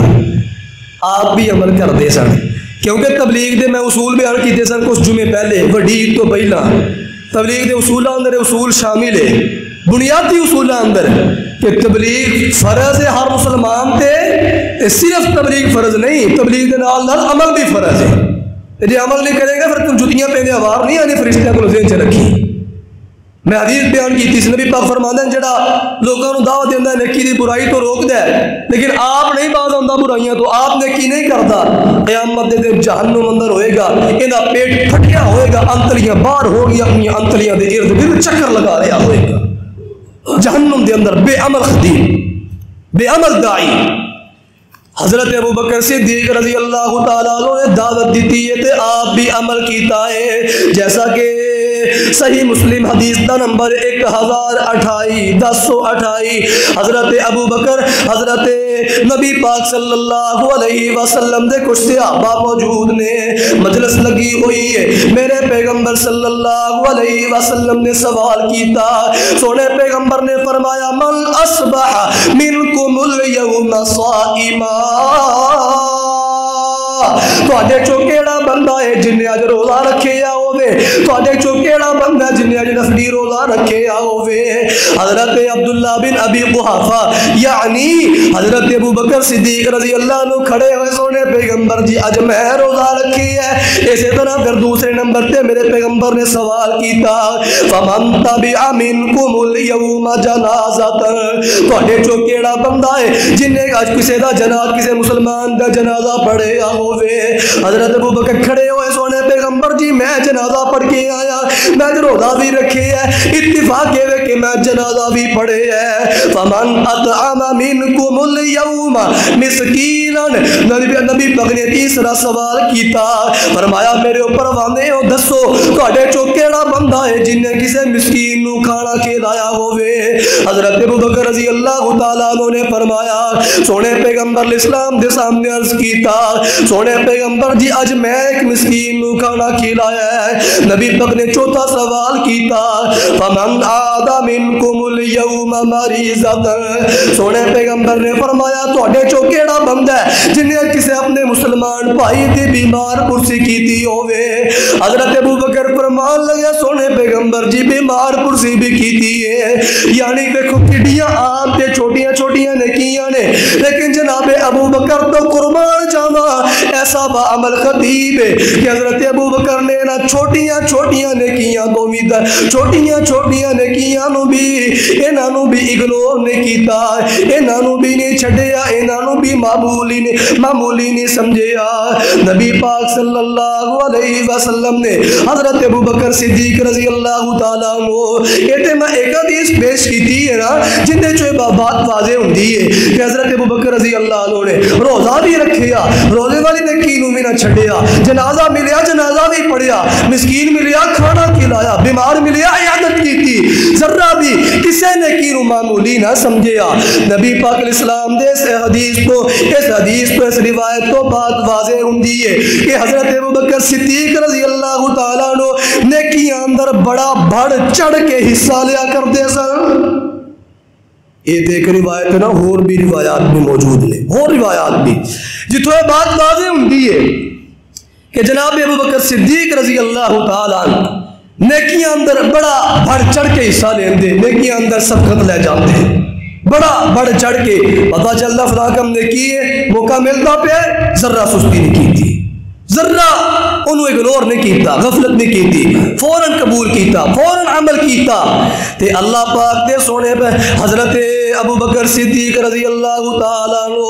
Speaker 1: آپ بھی عمل کردے سن کیونکہ تبلیغ دے میں اصول بیان کیتے سن کچھ جمعے پہلے وڈی عید تو پہلا تبلیغ دے اصولاں اندر اصول شامل ہے بنیادی اصولاں اندر کہ تبلیغ فرض ہے ہر مسلمان تے، صرف تبلیغ فرض نہیں، تبلیغ دے نال نال عمل بھی فرض ہے۔ جی عمل نہیں کرے گا پھر تم جتیاں پہنے آوار نہیں آنی، فرشتیاں کو ذہن چ رکھی۔ میں حدیث بیان کی تھی، نبی پاک فرماندے ہیں جڑا لوگوں کو دعوت دیندا ہے نیکی دی برائی تو روک دے، لیکن آپ نہیں باز آندا برائیاں تو، آپ نیکی نہیں کردا، قیامت دے دن جہنم اندر ہوئے گا، انہاں پیٹ پھٹیا ہوئے گا، انتلیاں باہر ہو گئی، اپنی انتلیاں دے ارد گرد چکر لگا رہا ہوئے گا جہنم دے اندر، بے عمل خطیب، بے عمل داعی۔ حضرت ابو بکر صدیق رضی اللہ تعالیٰ عنہ نے دعوت دیتی ہے تے آپ بھی عمل کیتا ہے، جیسا کہ صحیح مسلم حدیث دا نمبر 1028 حضرت ابو بکر حضرت نبی پاک صلی اللہ علیہ وسلم دے کچھ صحابہ موجود نے، مجلس لگی ہوئی ہے، میرے پیغمبر صلی اللہ علیہ وسلم نے سوال کیتا، سونے پیغمبر نے فرمایا من اصبح منکم اليوم صائما، تواڈے چوں کیڑا بندہ ہے جن اج روزہ رکھیا ہوے، تواڈے چوں کیڑا بندہ جن اج نفلی روزہ رکھیا ہوے۔ حضرت عبداللہ بن ابی قحافہ یعنی حضرت ابو بکر صدیق رضی اللہ عنہ کھڑے ہوئے، سونے پیغمبر جی اج میں روزہ رکھی ہے۔ اسی طرح پھر دوسرے نمبر تے میرے پیغمبر نے سوال کیتا فمن تبع منکم اليوم جنازہ، تواڈے چوں کیڑا بندہ ہے جن نے اج کسی دا جنازہ، کسی مسلمان دا جنازہ پڑھیا ہوے۔ حضرت ابو بکر کھڑے ہوئے، سونے پیغمبر جی میں جنازہ پڑھ کے آیا، میں روزہ بھی رکھے ہے، اتفاق ہے کہ میں جنازہ بھی پڑھے ہے۔ فمن اطعم منکم اليوم مسکینا، نبی پاک نے تیسرا سوال کیتا، فرمایا میرے اوپر وانے ہو دسو تواڈے چوں کیڑا بندہ ہے جن نے کسی مسکین نو کھانا کھلایا ہوے۔ حضرت ابو بکر رضی اللہ تعالیٰ عنہ نے فرمایا، سونے پیغمبر اسلام دے سامنے عرض کیتا، سونے پیغمبر جی اج میں ایک مسکین نو کھانا کھلایا ہے۔ نبی پاک نے چوتھا سوال کیتا فمن عاد منکم اليوم مریضا، سونے پیغمبر نے فرمایا تواڈے چوں کیڑا بندہ ہے جن نے کسی اپنے مسلمان بھائی دی بیمار پرسی کیتی ہوے۔ حضرت ابو بکر فرمان لگے سونے پیغمبر جی بیمار پرسی بھی کیتی ہے، یعنی دیکھو کڈیاں عام تے چھوٹیاں چھوٹیاں نیکیاں نے، لیکن جناب ابو بکر تو قربان جاوا ایسا با عمل خطیب ہے کہ حضرت ابو بکر نے نا چھوٹیاں چھوٹیاں نیکیاں تو بھی چھوٹیاں چھوٹیاں نیکیاں نو بھی انہاں نو بھی اگنور نہیں کیتا، انہاں نو بھی نہیں چھڈیا، انہاں نو بھی معمولی نہیں سمجھیا۔ نبی پاک صلی اللہ علیہ وسلم نے حضرت ابو بکر صدیق رضی اللہ تعالیٰ عنہ کہتے میں ایک حدیث پیش کیتی ہے نا جن دے چویں بات واضح ہوندی ہے کہ حضرت ابو بکر رضی اللہ عنہ نے روزہ بھی رکھیا، روزے والی نیکی نو بھی نہ چھڈیا، جنازہ ملیا جنازہ بھی پڑھیا، مسکین ملیا کھانا کھلایا، بیمار ملیا عیادت کیتی، ذرہ بھی کسی نیکی نو معمولی نہ سمجھیا۔ نبی پاک علیہ السلام دے اس حدیث تو اس روایت تو بات واضح ہوندی ہے کہ حضرت ابو بکر صدیق رضی اللہ تعالیٰ عنہ نیکیاں اندر بڑا بڑھ چڑھ کے حصہ لیا کرتے سن۔ یہ ایک روایت ہے نا، اور بھی روایات بھی موجود نے، اور روایات بھی جتوں یہ بات واضح ہوندی ہے کہ جناب ابو بکر صدیق رضی اللہ تعالیٰ عنہ نیکیاں اندر بڑا بڑھ چڑھ کے حصہ لیندے، نیکیاں اندر سبقت لے جاندے، بڑا بڑھ چڑھ کے پتہ چلتا فلاں کم نے کیے، موقع ملتا پہ ذرہ سستی نہیں کی تھی، ذرہ انہوں اگنور نہیں کیتا، غفلت نہیں کیتی، فوراً قبول کیتا، فوراً عمل کیتا۔ تے اللہ پاک دے سونے پہ حضرت ابو بکر صدیق رضی اللہ تعالیٰ عنہ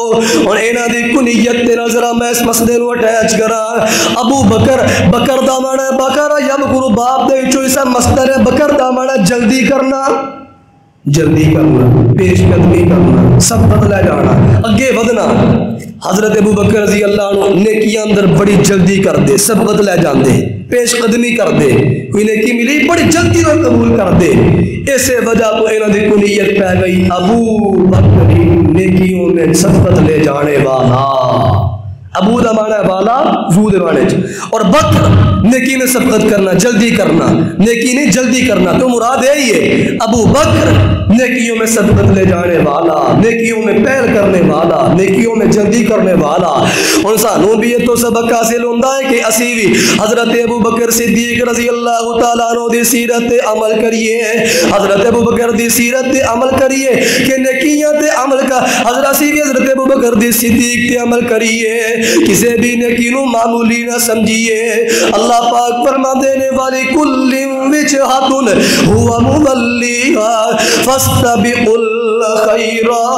Speaker 1: اور اینا دی کنیت تے نظرہ میں اس مسئلے نو اٹیچ کرا۔ ابو بکر، بکر دا مانا بکر یبکر باپ دے چو اسا مصدر ہے، بکر دا مانا جلدی کرنا، جلدی کرنا، پیش قدمی کرنا، سبقت لے جانا، اگے ودنا۔ حضرت ابو بکر رضی اللہ عنہ نیکیاں اندر بڑی جلدی کر دے، سبقت لے جاندے، پیش قدمی کر دے، کوئی نیکی ملی بڑی جلدی تو قبول کر دے۔ اسے وجہ تو انہاں دی کنیت پہ گئی ابو بکر نیکیوں میں سبقت لے جانے والا۔ ابو دا مانا ہے والا، زو دے مانے اور بکر نیکی میں سبقت کرنا، جلدی کرنا، نیکی نہیں جلدی کرنا، تو مراد یہی ہے ابو بکر نیکیوں میں سبقت لے جانے والا، نیکیوں میں پہل کرنے والا، نیکیوں میں جلدی کرنے والا۔ ہن سانوں بھی یہ تو سبق حاصل ہوندا ہے کہ اسی بھی حضرت ابو بکر صدیق رضی اللہ تعالیٰ عنہ دی سیرت تے عمل کریے، حضرت ابو بکر دی سیرت تے عمل کریے کہ نیکیاں تے عمل کا حضرت ابو بکر دی صدیق تے عمل کریے، کسے بھی نیکی نو معمولی نہ سمجھیے۔ اللہ پاک فرماندے نے وَلِكُلٍّ وِجْهَةٌ هُوَ مُوَلِّيهَا فَاسْتَبِقُوا الْخَيْرَاتِ۔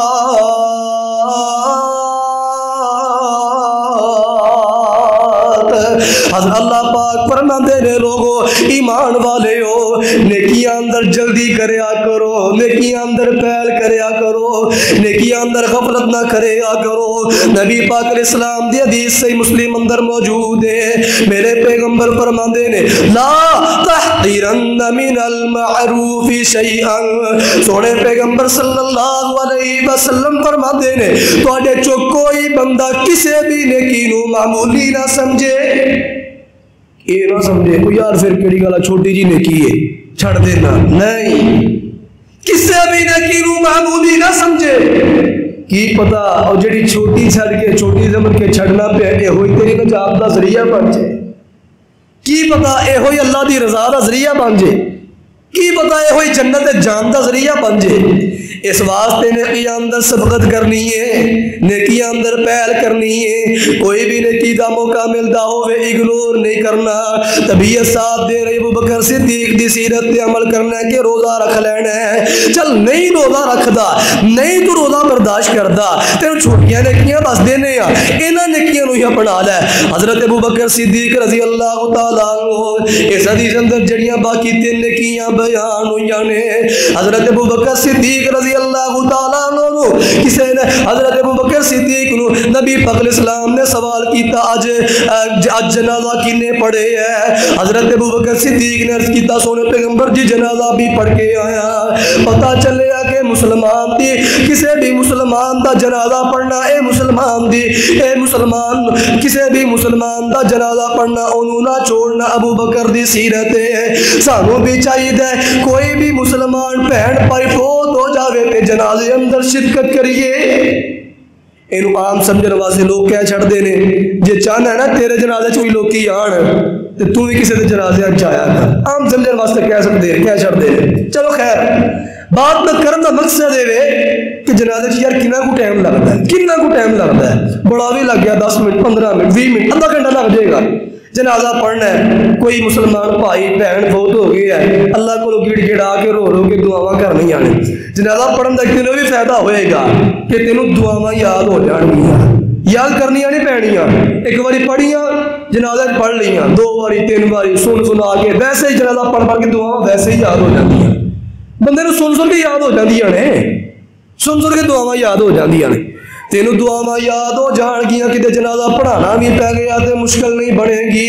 Speaker 1: حضرت اللہ پاک فرماندے نے لوگو ایمان والے ہو، نیکیاں اندر جلدی کریا کرو، نیکیاں اندر پہل کریا کرو، نیکیاں اندر غفلت نہ کریا کرو۔ نبی پاک علیہ السلام دی حدیث صحیح مسلم اندر موجود ہے، میرے پیغمبر فرماندے نے لا تحقرن من المعروف شیئا، سونے پیغمبر صلی اللہ علیہ وسلم فرماندے نے تواڈے چوں کوئی بندہ کسے بھی نیکی نو معمولی نہ سمجھے، یہ نہ سمجھے کوئی یار پھر کیڑی گل چھوٹی جی نیکی ہے چھڑ دینا، نہیں، کسے بھی نیکی نو معمولی نہ سمجھے۔ کی پتا اور جڑی چھوٹی چھڑ کے چھوٹی سمجھ کے چھڑنا پہ اے ہوئی تیری نجات دا ذریعہ بن جائے، کی پتا اے ہوئی اللہ دی رضا دا ذریعہ بن جائے، کی پتا اے ہوئی جنت جان دا ذریعہ بن جائے۔ اس واسطے نیکیاں اندر سبقت کرنی ہے، نیکیاں اندر پہل کرنی ہے، کوئی بھی نیکی دا موقع ملتا ہوئے اگنور نہیں کرنا۔ طبیعت ساتھ دے رہی ابو بکر صدیق دی سیرت تے عمل کرنا ہے کہ روزہ رکھ لینا ہے، چل نہیں روزہ رکھدا، نہیں تو روزہ برداشت کردا، تینوں چھوٹیاں نیکیاں بس دینے آ، انہاں نیکیاں نو ہی اپنا لے۔ حضرت ابو بکر صدیق رضی اللہ تعالیٰ عنہ اس حدیث اندر جڑیاں باقی تین نیکیاں بیان ہوئیاں نے، حضرت ابو بکر صدیق رضی اللہ تعالیٰ عنہ کسی نے حضرت ابو بکر صدیق نو نبی پاک علیہ السلام نے سوال کیتا اج جنازہ کنے پڑھے ہے؟ حضرت ابو بکر صدیق نے عرض کیتا سونے پیغمبر جی جنازہ بھی پڑھ کے آیا۔ پتہ چلیا کہ مسلمان دی کسی بھی مسلمان دا جنازہ پڑھنا اے مسلمان دی اے مسلمان کسی بھی مسلمان دا جنازہ پڑھنا انہوں نہ چھوڑنا ابو بکر دی سیرت ہے۔ سانوں بھی چاہیے کوئی بھی مسلمان بہن بھائی فوت ہو جاوے تے جنازے اندر شرکت کریے۔ اینو عام سمجھن واسطے لوگ کیا چھڑ دینے، جے چاہنا ہے نا تیرے جنازے چوئی لوگ کی آن تے تو بھی کسی دے جنازے اچ آیا کر، عام سمجھن واسطے کہہ سکتے ہیں کیا چھڑ دینے۔ چلو خیر بات میں کرن دا مقصد ہے کہ جنازے چ یار کنا کو ٹائم لگتا ہے، کنا کو ٹائم لگتا ہے، بڑا بھی لگ گیا 10 منٹ 15 منٹ 20 منٹ آدھا گھنٹہ لگ جائے گا۔ جنازہ پڑھنا ہے، کوئی مسلمان بھائی بہن فوت ہو گیا ہے، اللہ کو گڑ گڑا کے رو رو کے دعاواں کرنی آنے۔ جنازہ پڑھن دا تینوں بھی فائدہ ہوئے گا کہ تینوں دعاواں یاد ہو جان گیا، یاد کرنی نہیں پینیاں، ایک باری پڑھیاں جنازہ پڑھ لیاں، 2 باری 3 باری سن سنا کے ویسے ہی جنازہ پڑھ پڑھ کے دعاواں ویسے ہی یاد ہو جاتی ہیں، بندے نو سن کے یاد ہو جاندیاں نے، سن کے دعاواں یاد ہو جاندیاں نے۔ تینوں دعاواں یاد ہو جان گیاں کہ جنازہ پڑھانا بھی پہ گیا تے مشکل نہیں بنے گی،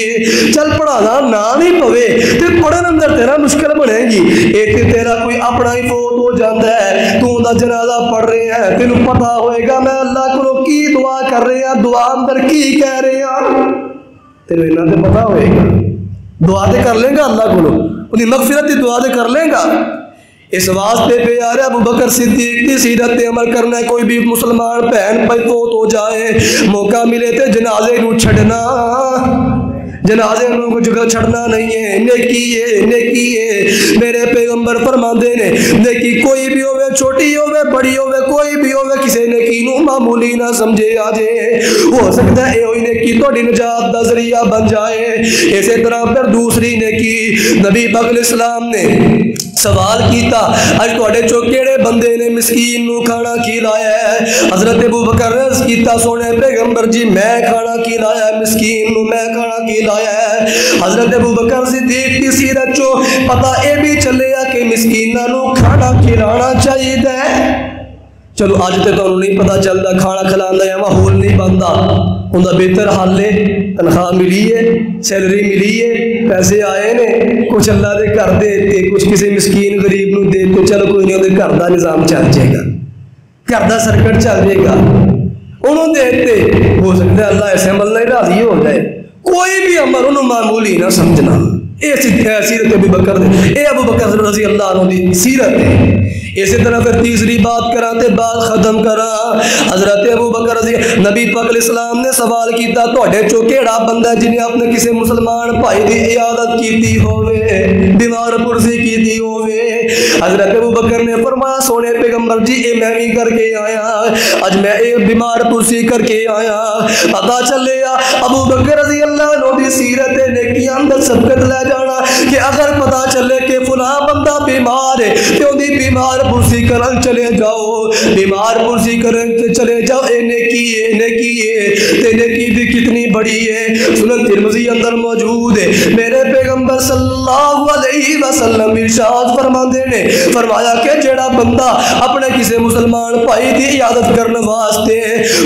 Speaker 1: چل پڑھانا نہ نہیں پوے تے پڑھن اندر تیرا مشکل بنے گی۔ ایک تے تیرا کوئی اپنا ہی فوت ہو جاتا ہے، تو دا جنازہ پڑھ رہے ہیں، تینوں پتہ ہوئے گا میں اللہ کو کی دعا کر رہے ہیں، دعا اندر کی کہہ رہے ہیں، تینوں انہاں تے پتہ ہوئے گا، دعا تے کر لیں گا اللہ کو، انہیں مغفرت دی دعا تے کر لیں گا۔ اس واسطے پہ یار ابو بکر صدیق کی سیرت پہ عمل کرنا ہے۔ کوئی بھی مسلمان بہن بھائی فوت ہو جائے موقع ملے تے جنازے نو چھڑنا، جنازے نو کو جگہ چھڑنا نہیں ہے، نیکی ہے، نیکی ہے۔ میرے پیغمبر فرماندے نے نیکی کوئی بھی ہوئے، چھوٹی ہوئے بڑی ہوئے، کوئی بھی ہوئے، کسی نیکی نو معمولی نہ سمجھے آجے، ہو سکتا ہے ہوئی نیکی توڑی نجات دا ذریعہ بن جائے۔ اسی طرح پھر دوسری نیکی نبی پاک علیہ السلام نے سوال کیتا اج تواڈے چوں کیڑے بندے نے مسکین نو کھانا کھلایا ہے؟ حضرت ابو بکر نے عرض کیتا سونے پیغمبر جی میں کھانا کھلایا ہے، مسکین نو میں کھانا کھلایا ہے۔ حضرت ابو بکر صدیق کی سیرت چوں پتہ اے بھی چلیا کہ مسکیناں نو کھانا کھلانا چاہیے۔ چلو اج تے تانوں نہیں پتہ چلدا کھانا کھلان دا ماحول نہیں بندا، ان دا بہتر حل ہے تنخواہ ملی ہے، سیلری ملی ہے، پیسے آئے نے، کچھ اللہ دے گھر دے تے کچھ کسی مسکین غریب نو دے تے چلو کوئی نہیں، اودے گھر دا نظام چل جائے گا، گھر دا سرکٹ چل جائے گا، انہوں دے تے ہو سکتا ہے اللہ ایسے عمل نہیں راضی ہو جائے۔ کوئی بھی عمل انہوں معمولی نہ سمجھنا، اے سیرت ابو بکر دے، اے ابو بکر رضی اللہ عنہ دی سیرت ہے۔ اسی طرح پھر تیسری بات کراتے بات ختم کرا، حضرت ابو بکر رضی نبی پاک علیہ السلام نے سوال کیتا تواڈے چوں کیڑا بندہ جنہیں اپنے کسی مسلمان بھائی دی عیادت کیتی ہوئے، بیمار پرسی کیتی ہوئے؟ حضرت ابو بکر نے فرمایا سونے پیغمبر جی اے میں بھی کر کے آیا، اج میں اے بیمار پرسی کر کے آیا۔ پتا چلے ابو بکر رضی اللہ عنہ دی سیرت نیکیاں اندر سبقت لے جانا کہ اگر پتا چلے کہ فلاں بندہ بیمار ہے کہ اندی بیمار پرسی کرن چلے جاؤ، بیمار پرسی کرن چلے جاؤ، اے نیکی ہے، نیکی ہے، تے نیکی بھی کتنی بڑی ہے۔ سنن ترمذی اندر موجود ہے، میرے پیغمبر صلی اللہ علیہ وسلم ارشاد فرماندے نے فرمایا کہ جیڑا بندہ اپنے کسی مسلمان بھائی دی عیادت کرنے واسطے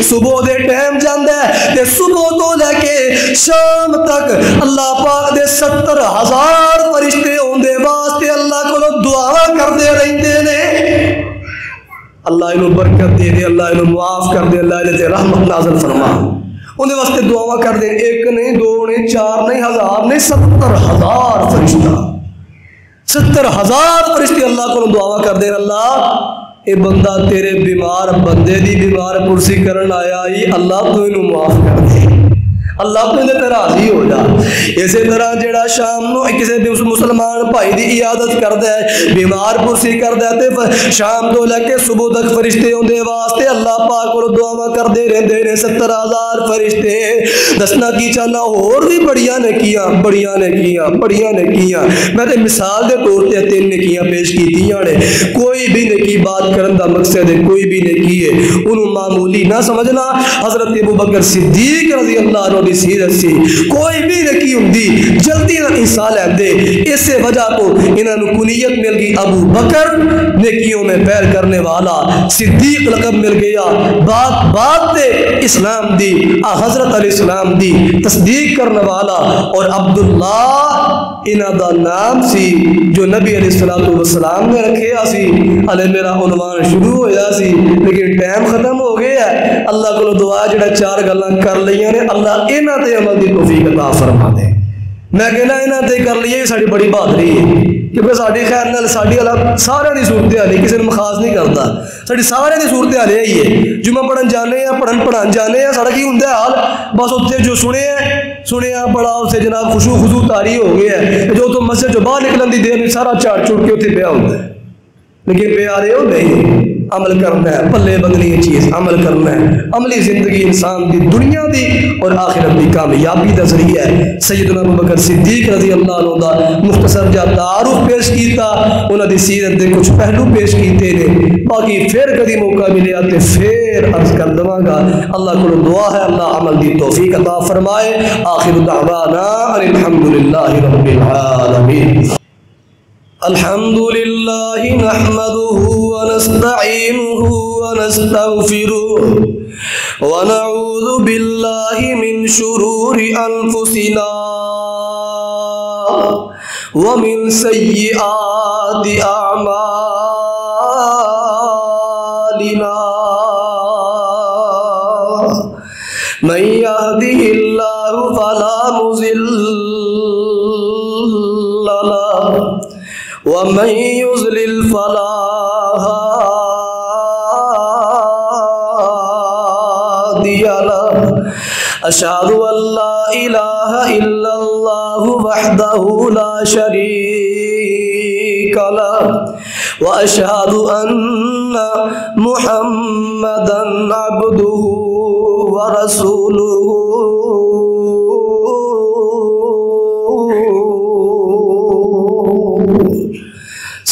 Speaker 1: صبح دے ٹائم جاندا ہے تے صبح تو لے کے شام تک اللہ پاک دے 70,000 فرشتے ہوندے واسطے اللہ کو دعا کردے رہندے نے، اللہ انہوں برکت دے دے، اللہ انہوں معاف کر دے، اللہ انہوں رحمت نازل فرما، انہیں واسطے دعا کر دے، ایک نہیں دو نہیں چار نہیں ہزار نہیں 70,000 فرشتہ، 70,000 فرشتے اللہ کو دعا کر دے، اللہ اے بندہ تیرے بیمار بندے دی بیمار پرسی کرن آیا ہی، اللہ تو انہوں معاف کر دے، اللہ تو انہیں پہ راضی ہو جا۔ اسی طرح جڑا شام نو کسی مسلمان بھائی دی عیادت کردا ہے، بیمار پرسی کردا ہے تے شام تو لے کے صبح تک فرشتے ہوندے واسطے اللہ پاک کو دعا کردے رہندے نے 70,000 فرشتے۔ دسنا کی چاہنا اور بھی بڑیاں نیکیاں بڑیاں نیکیاں بڑیاں نیکیاں، میں تے مثال دے طور تے 3 نیکیاں پیش کیتیاں نے۔ کوئی بھی نیکی بات کرن دا مقصد ہے، کوئی بھی نیکی ہے انہوں معمولی نہ سمجھنا۔ حضرت ابو بکر صدیق رضی اللہ عنہ دی سیرت سی کوئی بھی نیکی ہوندی جلدی نہ انسان لیندے، اس سے وجہ تو انہاں نوں کنیت مل گئی ابو بکر، نیکیوں میں پیر کرنے والا، صدیق لقب مل گیا، بات بات تے اسلام دی حضرت علیہ السلام دی تصدیق کرنے والا، اور عبداللہ انہاں دا نام سی جو نبی علیہ السلام نے رکھیا سی۔ علیہ میرا عنوان شروع ہویا سی لیکن ٹائم ختم ہو گیا ہے، اللہ کو دعا جڑا 4 گلاں کر لیاں نے اللہ انہاں تے عمل دی توفیق عطا فرما دے۔ میں کہنا انہاں تے کر لیے ساری بڑی بہادری ہے، کیونکہ ساری خیر نال ساری اللہ سارے دی صورتحال ہے، کسی نے خاص نہیں کرتا، ساری سارے دی صورتحال ہی ہے۔ جمعہ پڑھن جانے ہیں پڑھن جانے ہیں، سارا کی ہوندا ہے حال بس اتنے جو سنے پڑھا اسے جناب خضوع طاری ہو گیا ہے، جو تو مسجد جو باہر نکلن دی دیر میں سارا چاڑ چوڑ کے اتنے پیا ہوتا ہے، لیکن پیارے ہو نہیں عمل کرنا ہے، پلے بندنی ہے چیز عمل کرنا ہے۔ عملی زندگی انسان دی دنیا دی اور آخرت دی کامیابی دا ذریعہ ہے۔ سیدنا ابو بکر صدیق رضی اللہ عنہ دا مختصر جا تعارف پیش کیتا، انہاں دی سیرت دے کچھ پہلو پیش کیتے نے، باقی پھر کدی موقع ملے آتے پھر عرض کر دواں گا۔ اللہ کو دعا ہے اللہ عمل دی توفیق عطا فرمائے۔ آخر دعوانا الحمدللہ رب العالمین۔ الحمد لله نحمده ونستعينه ونستغفره ونعوذ بالله من شرور أنفسنا ومن سيئات أعمالنا، من يهده الله فلا مضل له ومن يضلل فلا هادي له، أشهد أن لا إله إلا الله وحده لا شريك له، وأشهد أن محمدا عبده ورسوله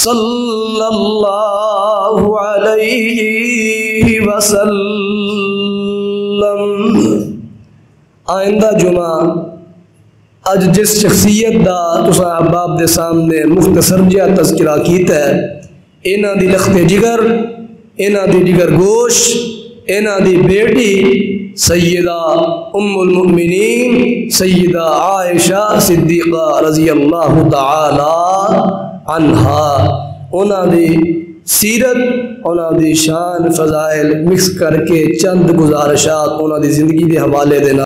Speaker 1: صلی اللہ علیہ وسلم۔ آئندہ جمعہ اج جس شخصیت دا تساں احباب دے سامنے مختصر جہا تذکرہ کیتا ہے، انہاں دی لخت جگر، انہاں دی جگر گوش، انہاں دی بیٹی سیدہ ام المؤمنین سیدہ عائشہ صدیقہ رضی اللہ تعالی عنہا، انہاں دی سیرت، انہاں دی شان فضائل مکس کر کے چند گزارشات انہاں دی زندگی دے حوالے دینا